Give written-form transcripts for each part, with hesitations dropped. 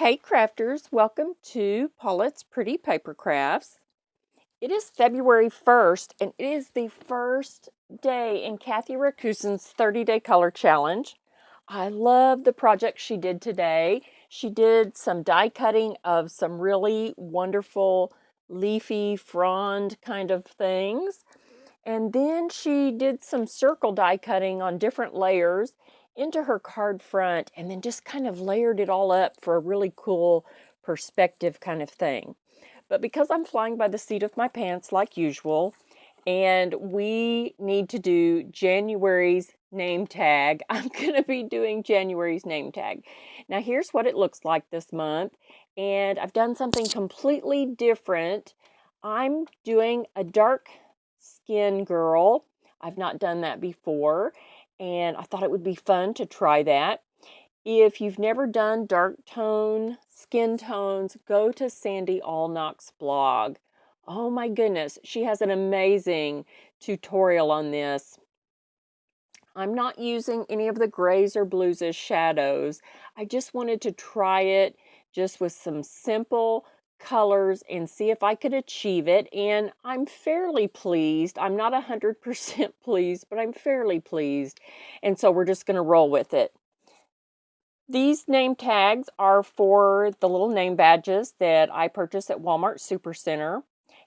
Hey crafters, welcome to Paulette's Pretty Paper Crafts. It is February 1st and it is the first day in Kathy Racoosin's 30-day color challenge. I love the project she did today. She did some die cutting of some really wonderful leafy frond kind of things. And then she did some circle die cutting on different layers into her card front and then just kind of layered it all up for a really cool perspective kind of thing. But because I'm flying by the seat of my pants like usual, and we need to do January's name tag, I'm going to be doing January's name tag. Now here's what it looks like this month, and I've done something completely different. I'm doing a dark skin girl. I've not done that before, and I thought it would be fun to try that. If you've never done dark tone skin tones, go to Sandy Allnock's blog. Oh my goodness, she has an amazing tutorial on this. I'm not using any of the grays or blues as shadows. I just wanted to try it just with some simple colors and see if I could achieve it, and I'm fairly pleased. I'm not 100% pleased, but I'm fairly pleased, and so we're just going to roll with it. These name tags are for the little name badges that I purchased at Walmart Supercenter,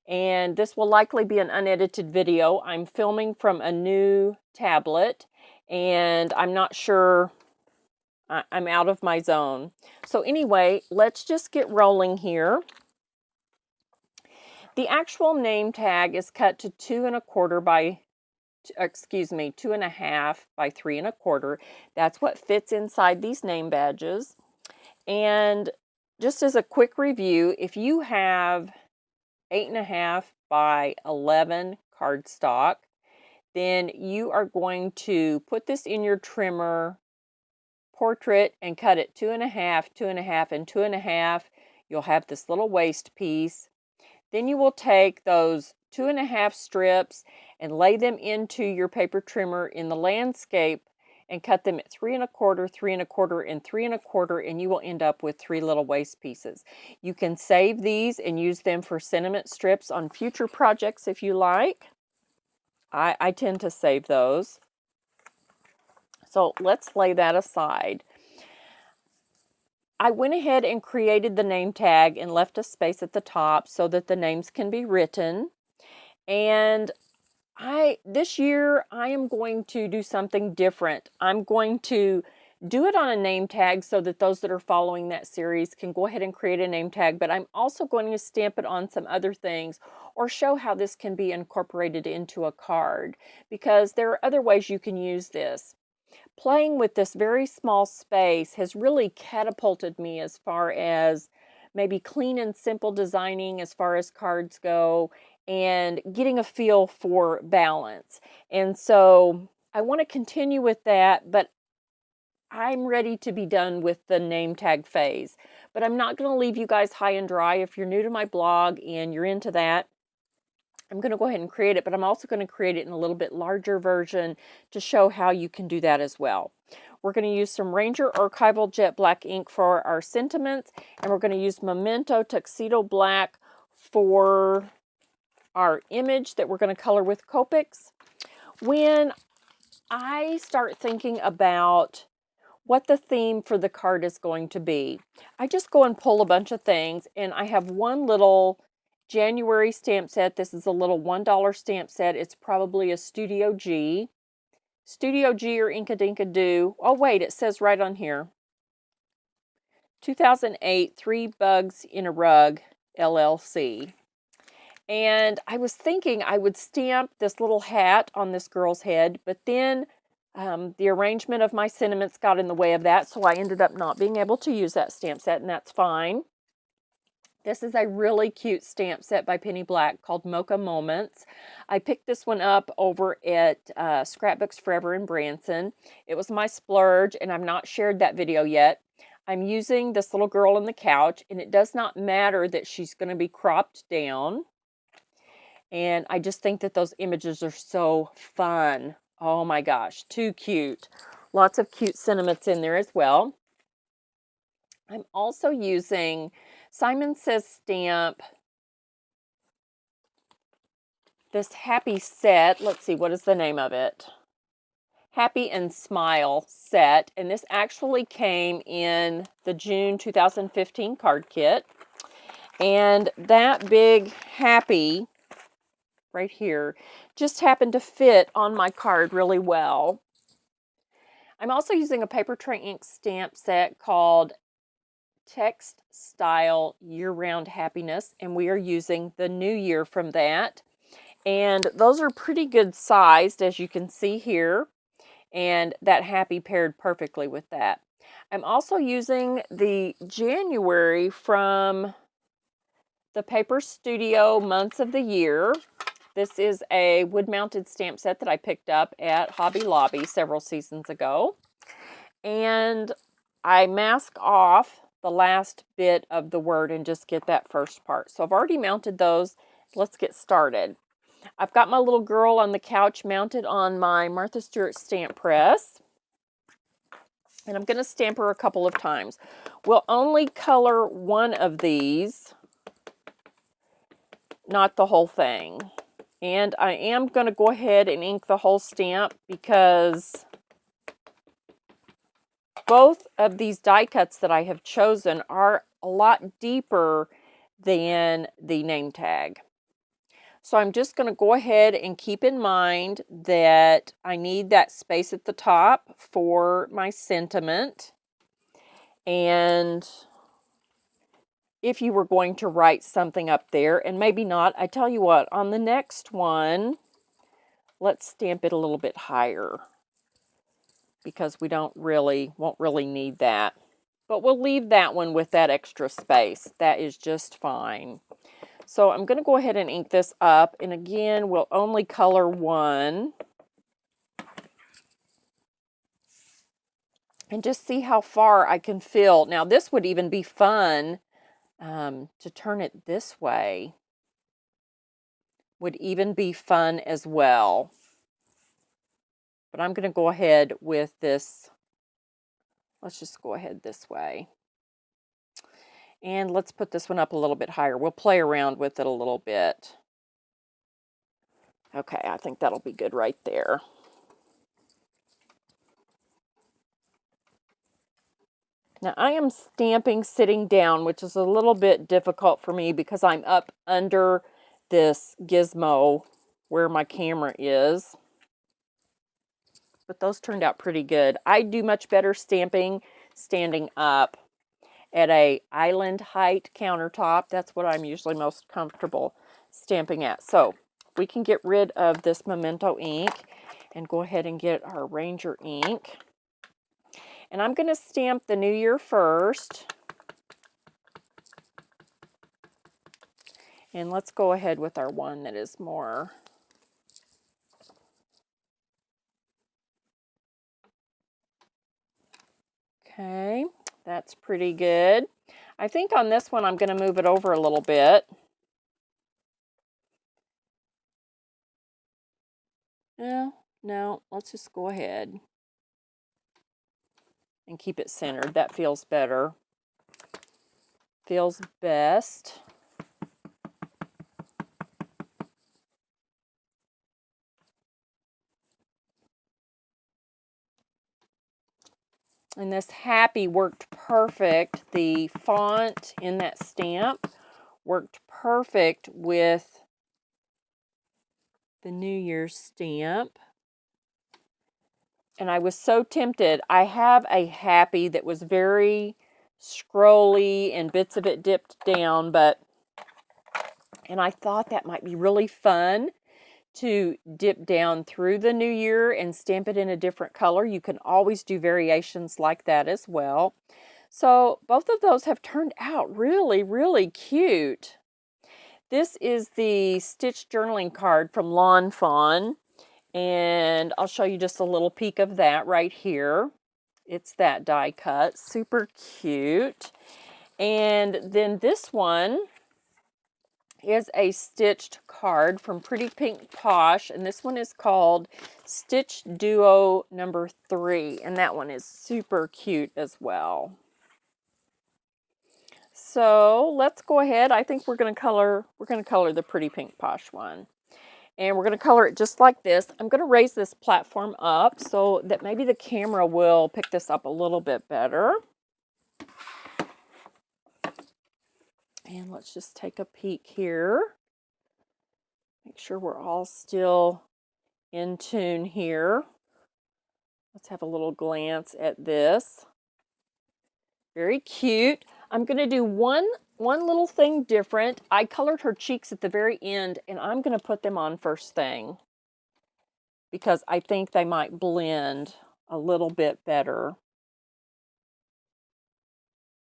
and this will likely be an unedited video. I'm filming from a new tablet, and I'm not sure, I'm out of my zone. So anyway, let's just get rolling here. The actual name tag is cut to 2.25 by 2.5 by 3.25. That's what fits inside these name badges. And just as a quick review, if you have 8.5 by 11 cardstock, then you are going to put this in your trimmer portrait and cut it 2.5, 2.5, and 2.5. You'll have this little waist piece. Then you will take those 2.5 strips and lay them into your paper trimmer in the landscape and cut them at 3.25, 3.25, and 3.25, and you will end up with 3 little waist pieces. You can save these and use them for sentiment strips on future projects if you like. I tend to save those. So let's lay that aside. I went ahead and created the name tag and left a space at the top so that the names can be written. And this year I am going to do something different. I'm going to do it on a name tag so that those that are following that series can go ahead and create a name tag, but I'm also going to stamp it on some other things or show how this can be incorporated into a card, because there are other ways you can use this. Playing with this very small space has really catapulted me as far as maybe clean and simple designing as far as cards go, and getting a feel for balance. And so I want to continue with that, but I'm ready to be done with the name tag phase. But I'm not going to leave you guys high and dry. If you're new to my blog and you're into that, I'm going to go ahead and create it, but I'm also going to create it in a little bit larger version to show how you can do that as well. We're going to use some Ranger Archival Jet Black ink for our sentiments, and we're going to use Memento Tuxedo Black for our image that we're going to color with Copics. When I start thinking about what the theme for the card is going to be, I just go and pull a bunch of things, and I have one little January stamp set. This is a little $1 stamp set. It's probably a Studio G. Studio G or Inkadinka-Doo. Oh wait, it says right on here. 2008, 3 Bugs in a Rug, LLC. And I was thinking I would stamp this little hat on this girl's head, but then the arrangement of my sentiments got in the way of that, so I ended up not being able to use that stamp set, and that's fine. This is a really cute stamp set by Penny Black called Mocha Moments. I picked this one up over at Scrapbooks Forever in Branson. It was my splurge, and I've not shared that video yet. I'm using this little girl on the couch, and it does not matter that she's going to be cropped down. And I just think that those images are so fun. Oh my gosh, too cute. Lots of cute sentiments in there as well. I'm also using Simon Says stamp, this Happy set. Let's see, what is the name of it? Happy and Smile set, and this actually came in the June 2015 card kit. And that big Happy right here just happened to fit on my card really well. I'm also using a paper tray ink stamp set called Text Style Year-Round Happiness, and we are using the New Year from that. And those are pretty good sized, as you can see here, and that Happy paired perfectly with that. I'm also using the January from the Paper Studio Months of the Year. This is a wood-mounted stamp set that I picked up at Hobby Lobby several seasons ago. And I mask off the last bit of the word and just get that first part. So I've already mounted those. Let's get started. I've got my little girl on the couch mounted on my Martha Stewart stamp press. And I'm going to stamp her a couple of times. We'll only color one of these, not the whole thing. And I am going to go ahead and ink the whole stamp because both of these die cuts that I have chosen are a lot deeper than the name tag. So I'm just going to go ahead and keep in mind that I need that space at the top for my sentiment. And if you were going to write something up there, and maybe not, I tell you what, on the next one, let's stamp it a little bit higher because we won't really need that. But we'll leave that one with that extra space. That is just fine. So I'm going to go ahead and ink this up. And again, we'll only color one. And just see how far I can fill. Now this would even be fun to turn it this way. Would even be fun as well. But I'm going to go ahead with this. Let's just go ahead this way. And let's put this one up a little bit higher. We'll play around with it a little bit. Okay, I think that'll be good right there. Now I am stamping sitting down, which is a little bit difficult for me because I'm up under this gizmo where my camera is. But those turned out pretty good. I do much better stamping standing up at a island height countertop. That's what I'm usually most comfortable stamping at. So we can get rid of this Memento ink and go ahead and get our Ranger ink. And I'm going to stamp the New Year first. And let's go ahead with our one that is more. Okay, that's pretty good. I think on this one I'm going to move it over a little bit. No, let's just go ahead and keep it centered. That feels better. Feels best. And this Happy worked perfect. The font in that stamp worked perfect with the New Year's stamp. And I was so tempted. I have a Happy that was very scrolly and bits of it dipped down, and I thought that might be really fun to dip down through the New Year and stamp it in a different color. You can always do variations like that as well. So both of those have turned out really, really cute. This is the Stitch Journaling card from Lawn Fawn, and I'll show you just a little peek of that right here. It's that die cut, super cute. And then this one is a stitched card from Pretty Pink Posh, and this one is called Stitch Duo number 3, and that one is super cute as well. So let's go ahead. I think we're going to color the Pretty Pink Posh one. And we're going to color it just like this. I'm going to raise this platform up so that maybe the camera will pick this up a little bit better. And let's just take a peek here. Make sure we're all still in tune here. Let's have a little glance at this. Very cute. I'm going to do one little thing different. I colored her cheeks at the very end, and I'm going to put them on first thing because I think they might blend a little bit better.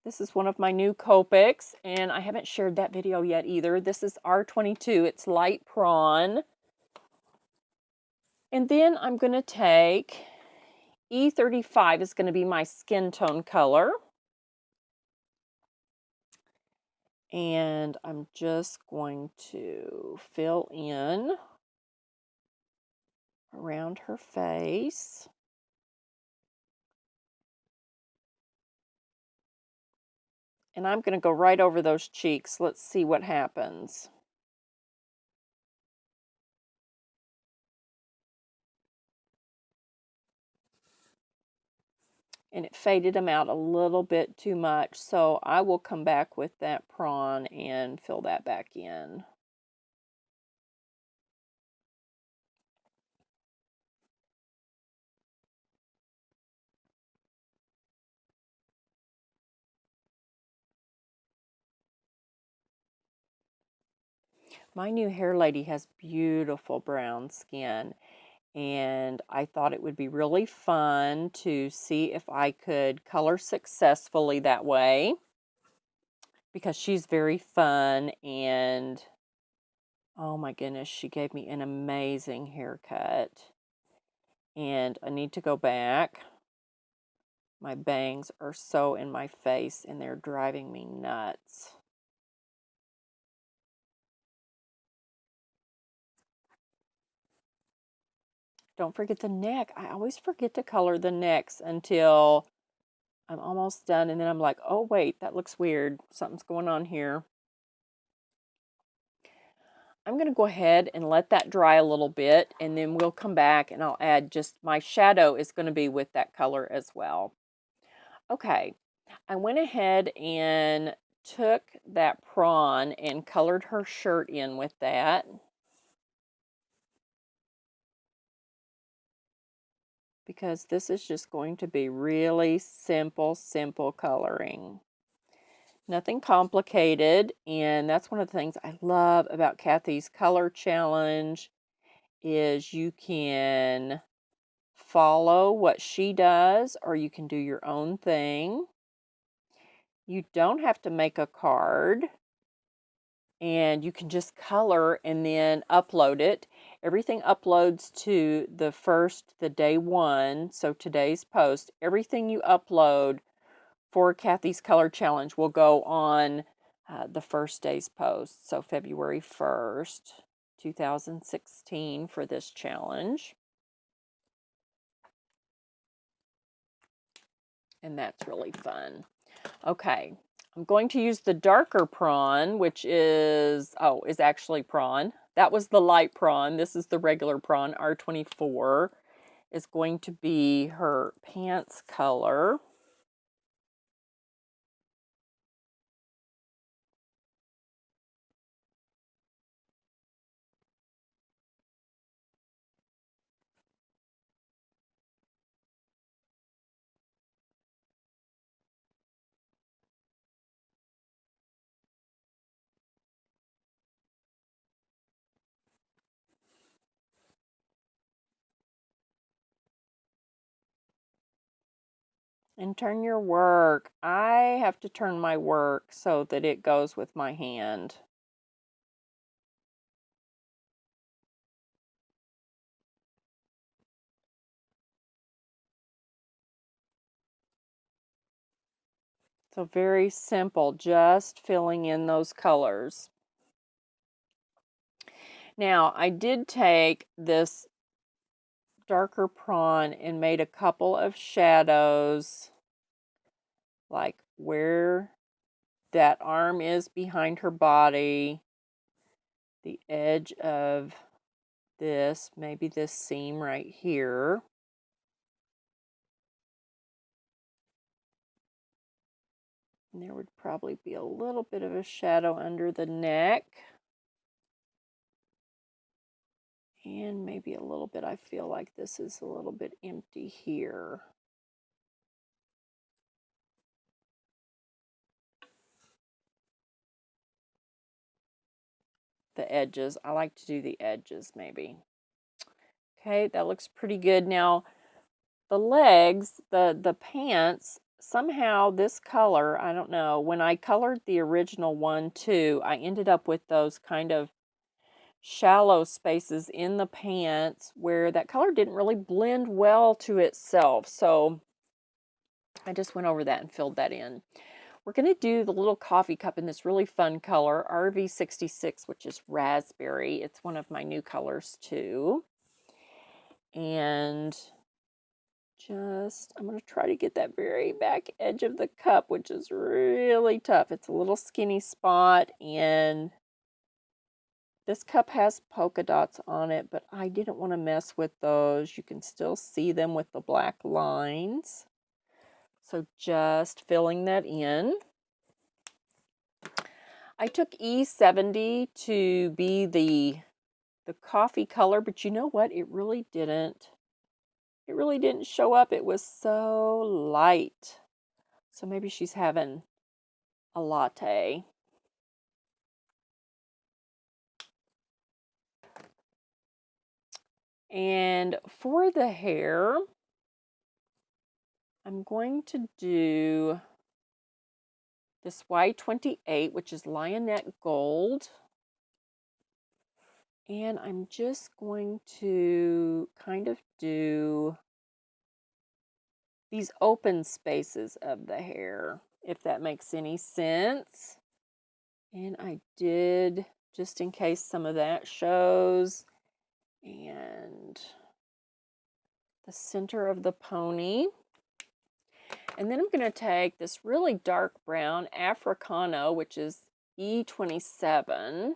This is one of my new Copics, and I haven't shared that video yet either. This is R22. It's light prawn. And then I'm going to take E35 is going to be my skin tone color. And I'm just going to fill in around her face. And I'm going to go right over those cheeks. Let's see what happens. And it faded them out a little bit too much, so I will come back with that prawn and fill that back in. My new hair lady has beautiful brown skin, and I thought it would be really fun to see if I could color successfully that way, because she's very fun, and oh my goodness, she gave me an amazing haircut. And I need to go back. My bangs are so in my face and they're driving me nuts. Don't forget the neck. I always forget to color the necks until I'm almost done, and then I'm like, oh wait, that looks weird. Something's going on here. I'm going to go ahead and let that dry a little bit, and then we'll come back and I'll add just my shadow is going to be with that color as well. Okay, I went ahead and took that prawn and colored her shirt in with that. Because this is just going to be really simple coloring. Nothing complicated, and that's one of the things I love about Kathy's color challenge is you can follow what she does or you can do your own thing. You don't have to make a card, and you can just color and then upload it. Everything uploads to the day one, so today's post. Everything you upload for Kathy's Color Challenge will go on the first day's post, so February 1st, 2016 for this challenge. And that's really fun. Okay, I'm going to use the darker prawn, which is actually prawn. That was the light prawn. This is the regular prawn. R24 is going to be her pants color. And turn your work. I have to turn my work so that it goes with my hand. So very simple, just filling in those colors. Now, I did take this darker prawn and made a couple of shadows, like where that arm is behind her body. The edge of this, maybe this seam right here. And there would probably be a little bit of a shadow under the neck. And maybe a little bit, I feel like this is a little bit empty here. The edges, I like to do the edges maybe. Okay, that looks pretty good. Now, the legs, the pants, somehow this color, I don't know, when I colored the original one too, I ended up with those kind of shallow spaces in the pants where that color didn't really blend well to itself. So I just went over that and filled that in. We're going to do the little coffee cup in this really fun color, RV66, which is raspberry. It's one of my new colors too. And I'm going to try to get that very back edge of the cup, which is really tough. It's a little skinny spot, and this cup has polka dots on it, but I didn't want to mess with those. You can still see them with the black lines. So just filling that in. I took E70 to be the coffee color, but you know what? It really didn't show up. It was so light. So maybe she's having a latte. And for the hair, I'm going to do this Y28, which is Lionette Gold. And I'm just going to kind of do these open spaces of the hair, if that makes any sense. And I did, just in case some of that shows. And the center of the pony. And then I'm going to take this really dark brown Africano, which is E27.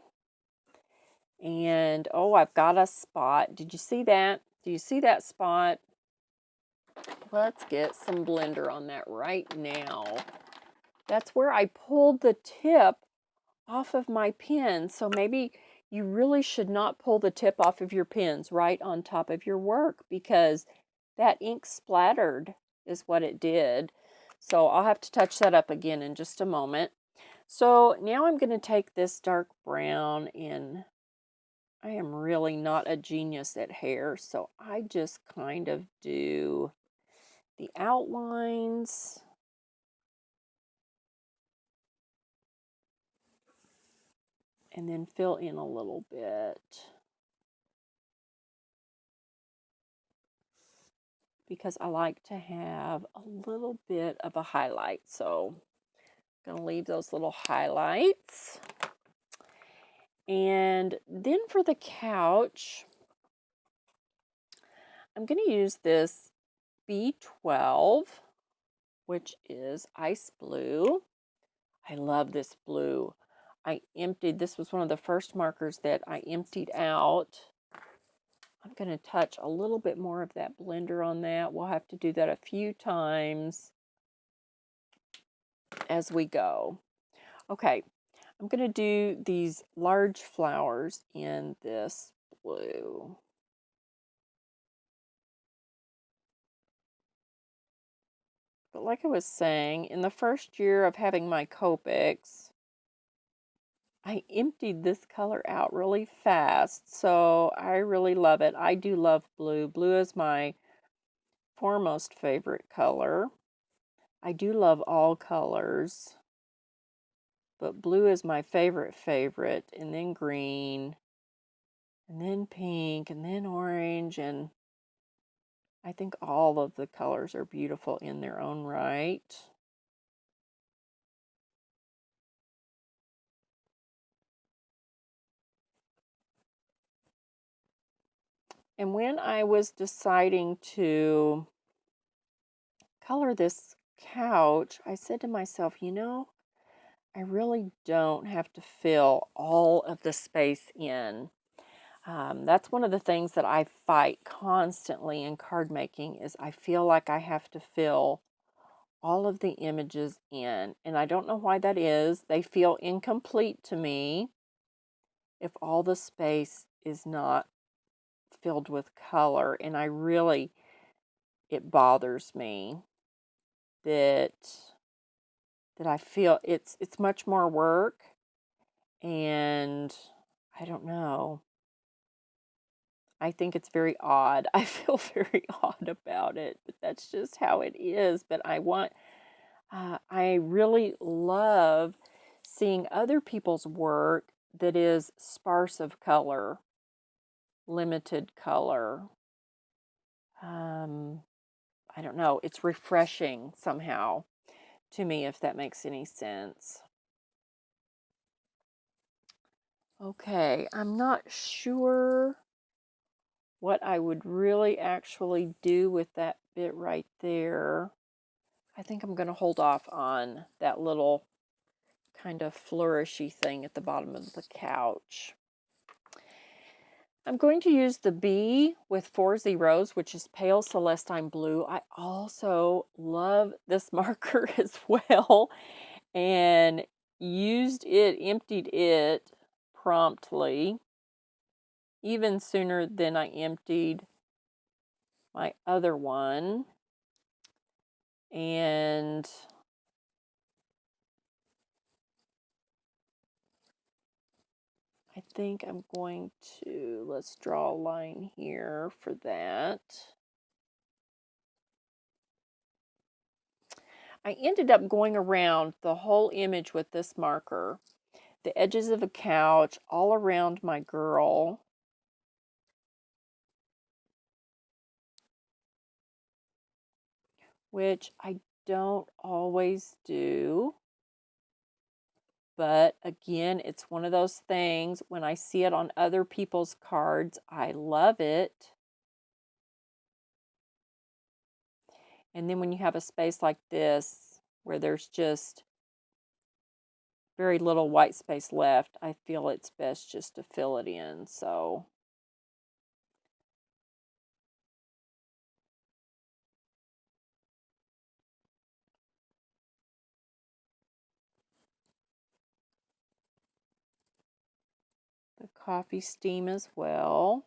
And, oh, I've got a spot. Did you see that? Do you see that spot? Let's get some blender on that right now. That's where I pulled the tip off of my pen. So maybe you really should not pull the tip off of your pens right on top of your work, because that ink splattered is what it did. So I'll have to touch that up again in just a moment. So now I'm going to take this dark brown, and I am really not a genius at hair, so I just kind of do the outlines. And then fill in a little bit. Because I like to have a little bit of a highlight. So I'm going to leave those little highlights. And then for the couch, I'm going to use this B12, which is ice blue. I love this blue. This was one of the first markers that I emptied out. I'm going to touch a little bit more of that blender on that. We'll have to do that a few times as we go. Okay, I'm going to do these large flowers in this blue. But like I was saying, in the first year of having my Copics, I emptied this color out really fast, so I really love it. I do love blue. Blue is my foremost favorite color. I do love all colors, but blue is my favorite, and then green, and then pink, and then orange, and I think all of the colors are beautiful in their own right. And when I was deciding to color this couch, I said to myself, you know, I really don't have to fill all of the space in. That's one of the things that I fight constantly in card making is I feel like I have to fill all of the images in, and I don't know why that is. They feel incomplete to me if all the space is not filled with color, and it bothers me that I feel it's much more work, and I don't know. I think it's very odd. I feel very odd about it, but that's just how it is. But I really love seeing other people's work that is sparse of color, limited color. I don't know. It's refreshing somehow to me, if that makes any sense. Okay, I'm not sure what I would really actually do with that bit right there. I think I'm going to hold off on that little kind of flourishy thing at the bottom of the couch. I'm going to use the B with 4 zeros, which is pale celestine blue. I also love this marker as well, and emptied it promptly, even sooner than I emptied my other one. And I think I'm going to, let's draw a line here for that. I ended up going around the whole image with this marker, the edges of a couch, all around my girl. Which I don't always do. But again, it's one of those things, when I see it on other people's cards, I love it. And then when you have a space like this, where there's just very little white space left, I feel it's best just to fill it in. So the coffee steam as well.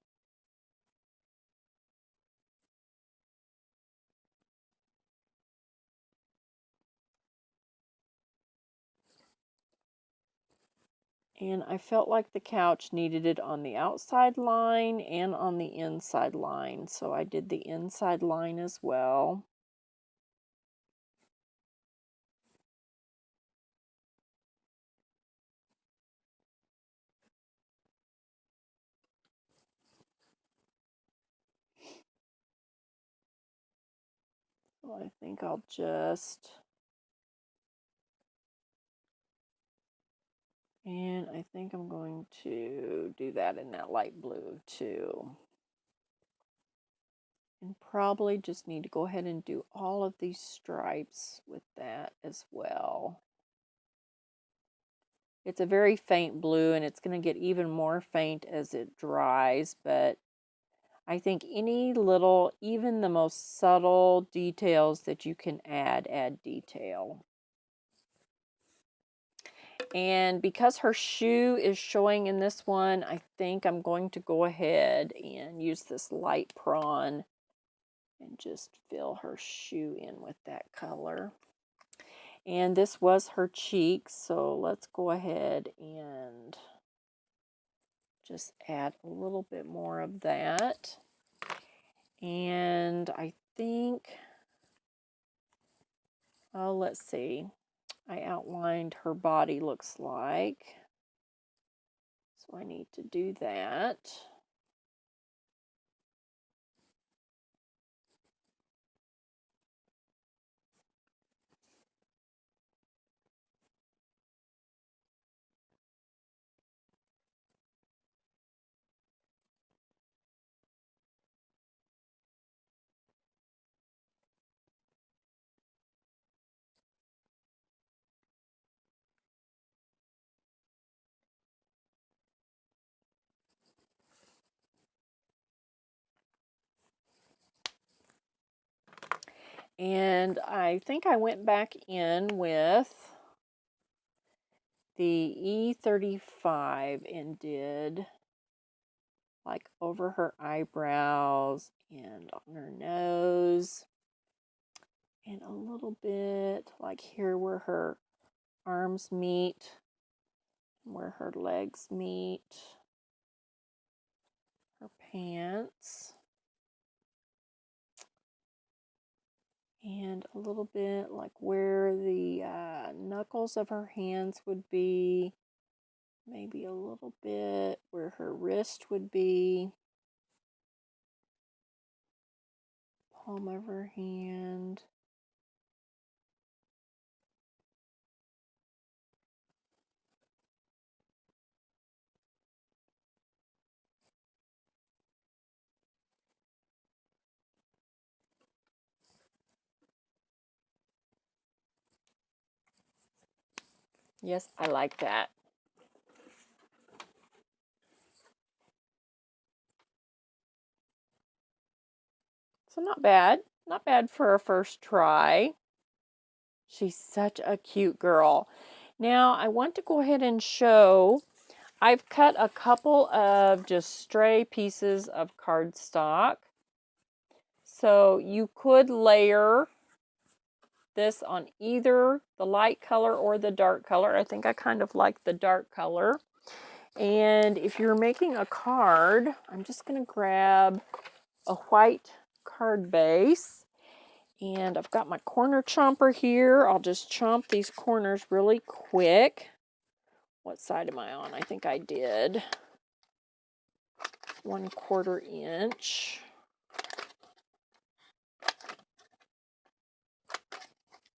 And I felt like the couch needed it on the outside line and on the inside line. So I did the inside line as well. So I think I'll just... And I think I'm going to do that in that light blue too. And probably just need to go ahead and do all of these stripes with that as well. It's a very faint blue, and it's going to get even more faint as it dries, but I think any little, even the most subtle details that you can add detail. And because her shoe is showing in this one, I think I'm going to go ahead and use this light prawn and just fill her shoe in with that color. And this was her cheeks, so let's go ahead and just add a little bit more of that. And I think, oh, let's see, I outlined her body, looks like. So I need to do that. And I think I went back in with the E35 and did like over her eyebrows and on her nose and a little bit like here where her arms meet, where her legs meet, her pants, and a little bit like where the knuckles of her hands would be, maybe a little bit where her wrist would be, palm of her hand. Yes, I like that. So not bad. Not bad for a first try. She's such a cute girl. Now I want to go ahead and show, I've cut a couple of just stray pieces of cardstock. So you could layer this on either the light color or the dark color. I think I kind of like the dark color. And if you're making a card, I'm just going to grab a white card base. And I've got my corner chomper here. I'll just chomp these corners really quick. What side am I on? I think I did 1/4 inch.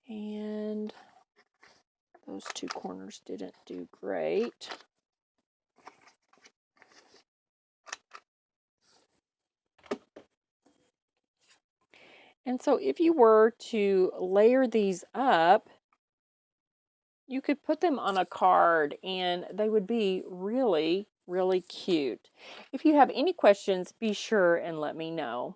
And those two corners didn't do great. And so if you were to layer these up, you could put them on a card and they would be really, really cute. If you have any questions, be sure and let me know.